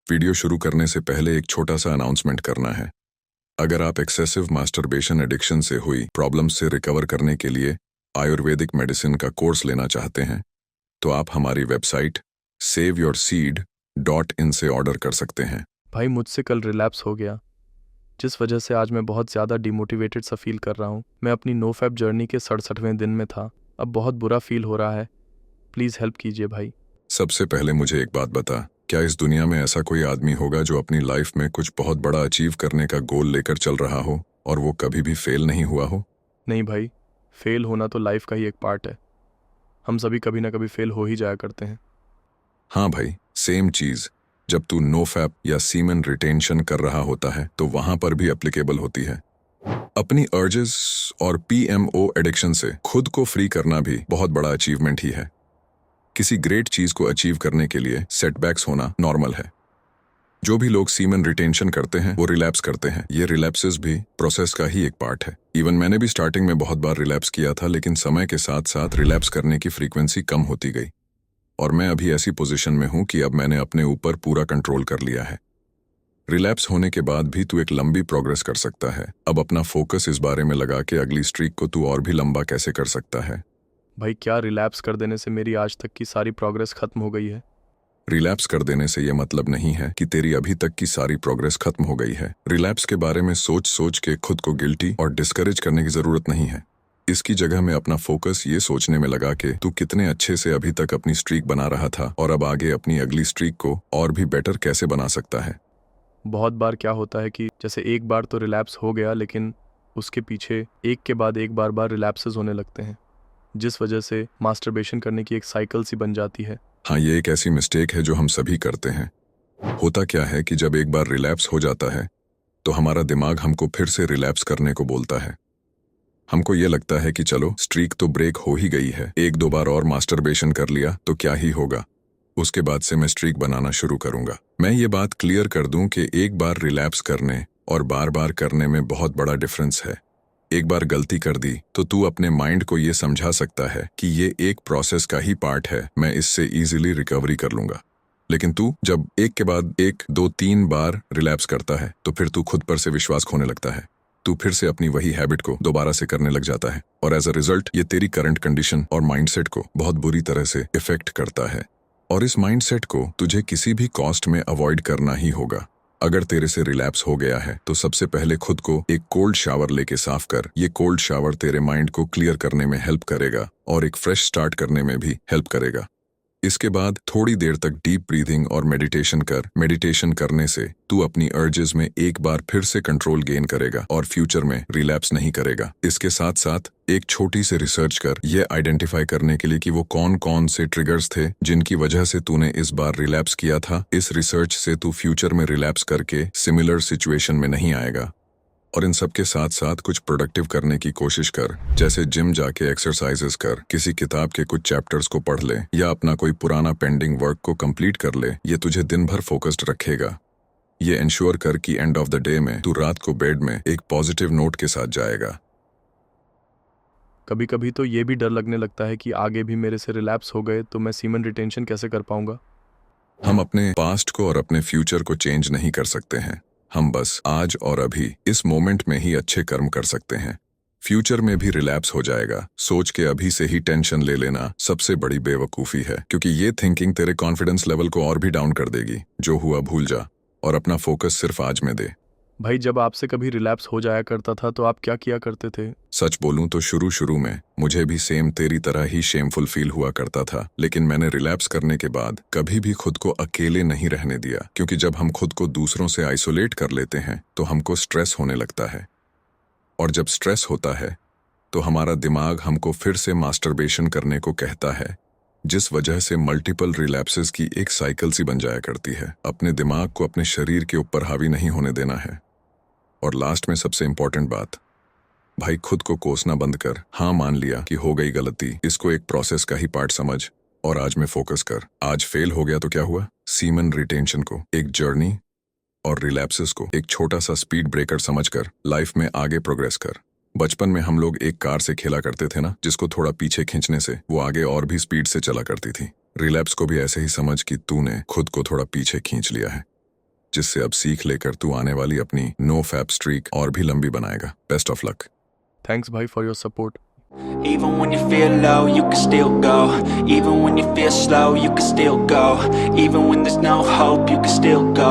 Video शुरू करने से पहले एक छोटा सा अनाउंसमेंट करना है। अगर आप एक्सेसिव मास्टरबेशन एडिक्शन से हुई प्रॉब्लम से रिकवर करने के लिए आयुर्वेदिक मेडिसिन का कोर्स लेना चाहते हैं, तो आप हमारी वेबसाइट saveyourseed.in से ऑर्डर कर सकते हैं। भाई मुझसे कल रिलैप्स हो गया, जिस वजह से आज मैं बहुत ज़्यादा डिमोटिवेटेड सा फील कर रहा हूँ। मैं अपनी नो फैप जर्नी के 67वें दिन में था। अब बहुत बुरा फील हो रहा है। प्लीज़ हेल्प कीजिए भाई। सबसे पहले मुझे एक बात बता, क्या इस दुनिया में ऐसा कोई आदमी होगा जो अपनी लाइफ में कुछ बहुत बड़ा अचीव करने का गोल लेकर चल रहा हो और वो कभी भी फेल नहीं हुआ हो? नहीं भाई, फेल होना तो लाइफ का ही एक पार्ट है। हम सभी कभी ना कभी फेल हो ही जाया करते हैं। हाँ भाई, सेम चीज जब तू नो फैप या सीमेन रिटेंशन कर रहा होता है तो वहां पर भी एप्लीकेबल होती है। अपनी अर्जेस और पीएमओ एडिक्शन से खुद को फ्री करना भी बहुत बड़ा अचीवमेंट ही है। किसी ग्रेट चीज को अचीव करने के लिए सेटबैक्स होना नॉर्मल है। जो भी लोग सीमेन रिटेंशन करते हैं वो रिलैप्स करते हैं। ये रिलैप्सेस भी प्रोसेस का ही एक पार्ट है। इवन मैंने भी स्टार्टिंग में बहुत बार रिलैप्स किया था, लेकिन समय के साथ साथ रिलैप्स करने की फ्रीक्वेंसी कम होती गई और मैं अभी ऐसी पोजीशन में हूं कि अब मैंने अपने ऊपर पूरा कंट्रोल कर लिया है। रिलैप्स होने के बाद भी तू एक लंबी प्रोग्रेस कर सकता है। अब अपना फोकस इस बारे में लगा के अगली स्ट्रीक को तू और भी लंबा कैसे कर सकता है। भाई क्या रिलैप्स कर देने से मेरी आज तक की सारी प्रोग्रेस खत्म हो गई है? रिलैप्स कर देने से ये मतलब नहीं है कि तेरी अभी तक की सारी प्रोग्रेस खत्म हो गई है। रिलैप्स के बारे में सोच सोच के खुद को गिल्टी और डिस्करेज करने की जरूरत नहीं है। इसकी जगह में अपना फोकस ये सोचने में लगा के तू कितने अच्छे से अभी तक अपनी स्ट्रीक बना रहा था और अब आगे अपनी अगली स्ट्रीक को और भी बेटर कैसे बना सकता है। बहुत बार क्या होता है कि जैसे एक बार तो रिलैप्स हो गया, लेकिन उसके पीछे एक के बाद एक बार रिलैप्सेस होने लगते हैं, जिस वजह से मास्टरबेशन करने की एक साइकिल सी बन जाती है। हाँ, ये एक ऐसी मिस्टेक है जो हम सभी करते हैं। होता क्या है कि जब एक बार रिलैप्स हो जाता है तो हमारा दिमाग हमको फिर से रिलैप्स करने को बोलता है। हमको ये लगता है कि चलो स्ट्रीक तो ब्रेक हो ही गई है, एक दो बार और मास्टरबेशन कर लिया तो क्या ही होगा, उसके बाद से मैं स्ट्रीक बनाना शुरू करूंगा। मैं ये बात क्लियर कर दूं कि एक बार रिलैप्स करने और बार बार करने में बहुत बड़ा डिफरेंस है। एक बार गलती कर दी तो तू अपने माइंड को ये समझा सकता है कि ये एक प्रोसेस का ही पार्ट है, मैं इससे इजीली रिकवरी कर लूंगा। लेकिन तू जब एक के बाद एक दो तीन बार रिलैप्स करता है तो फिर तू खुद पर से विश्वास खोने लगता है। तू फिर से अपनी वही हैबिट को दोबारा से करने लग जाता है और एज अ रिजल्ट ये तेरी करंट कंडीशन और माइंडसेट को बहुत बुरी तरह से इफेक्ट करता है। और इस माइंडसेट को तुझे किसी भी कॉस्ट में अवॉइड करना ही होगा। अगर तेरे से रिलैप्स हो गया है तो सबसे पहले खुद को एक कोल्ड शावर लेके साफ कर। ये कोल्ड शावर तेरे माइंड को क्लियर करने में हेल्प करेगा और एक फ्रेश स्टार्ट करने में भी हेल्प करेगा। इसके बाद थोड़ी देर तक डीप ब्रीथिंग और मेडिटेशन कर। मेडिटेशन करने से तू अपनी अर्जेस में एक बार फिर से कंट्रोल गेन करेगा और फ्यूचर में रिलैप्स नहीं करेगा। इसके साथ साथ एक छोटी सी रिसर्च कर, ये आइडेंटिफाई करने के लिए कि वो कौन कौन से ट्रिगर्स थे जिनकी वजह से तूने इस बार रिलैप्स किया था। इस रिसर्च से तू फ्यूचर में रिलैप्स करके सिमिलर सिचुएशन में नहीं आएगा। और इन सब के साथ साथ कुछ प्रोडक्टिव करने की कोशिश कर, जैसे जिम जाके एक्सरसाइजेस कर, किसी किताब के कुछ चैप्टर्स को पढ़ ले या अपना कोई पुराना पेंडिंग वर्क को कंप्लीट कर ले। ये तुझे दिन भर फोकस्ड रखेगा। ये इंश्योर कर कि एंड ऑफ द डे में तू रात को बेड में एक पॉजिटिव नोट के साथ जाएगा। कभी कभी तो ये भी डर लगने लगता है कि आगे भी मेरे से रिलैप्स हो गए तो मैं सीमन रिटेंशन कैसे कर पाऊंगा। हम अपने पास्ट को और अपने फ्यूचर को चेंज नहीं कर सकते हैं। हम बस आज और अभी इस मोमेंट में ही अच्छे कर्म कर सकते हैं। फ्यूचर में भी रिलैप्स हो जाएगा सोच के अभी से ही टेंशन ले लेना सबसे बड़ी बेवकूफ़ी है, क्योंकि ये थिंकिंग तेरे कॉन्फिडेंस लेवल को और भी डाउन कर देगी। जो हुआ भूल जा और अपना फोकस सिर्फ आज में दे। भाई जब आपसे कभी रिलैप्स हो जाया करता था तो आप क्या किया करते थे? सच बोलूं तो शुरू में मुझे भी सेम तेरी तरह ही शेमफुल फील हुआ करता था, लेकिन मैंने रिलैप्स करने के बाद कभी भी खुद को अकेले नहीं रहने दिया। क्योंकि जब हम खुद को दूसरों से आइसोलेट कर लेते हैं तो हमको स्ट्रेस होने लगता है, और जब स्ट्रेस होता है तो हमारा दिमाग हमको फिर से मास्टरबेशन करने को कहता है, जिस वजह से मल्टीपल रिलैप्सेस की एक साइकिल सी बन जाया करती है। अपने दिमाग को अपने शरीर के ऊपर हावी नहीं होने देना है। और लास्ट में सबसे इंपॉर्टेंट बात, भाई खुद को कोसना बंद कर। हाँ, मान लिया कि हो गई गलती, इसको एक प्रोसेस का ही पार्ट समझ और आज में फोकस कर। आज फेल हो गया तो क्या हुआ? सीमन रिटेंशन को एक जर्नी और रिलैप्सेस को एक छोटा सा स्पीड ब्रेकर समझकर लाइफ में आगे प्रोग्रेस कर। बचपन में हम लोग एक कार से खेला करते थे ना, जिसको थोड़ा पीछे खींचने से वो आगे और भी स्पीड से चला करती थी। रिलैप्स को भी ऐसे ही समझ कि तूने खुद को थोड़ा पीछे खींच लिया है। जिससे अब सीख लेकर तू आने वाली अपनी नो फैप स्ट्रीक और भी लंबी बनाएगा। Best of luck. थैंक्स भाई for your support. Even when you feel low, you can still go. Even when you feel slow, you can still go. Even when there's no hope, you can still go.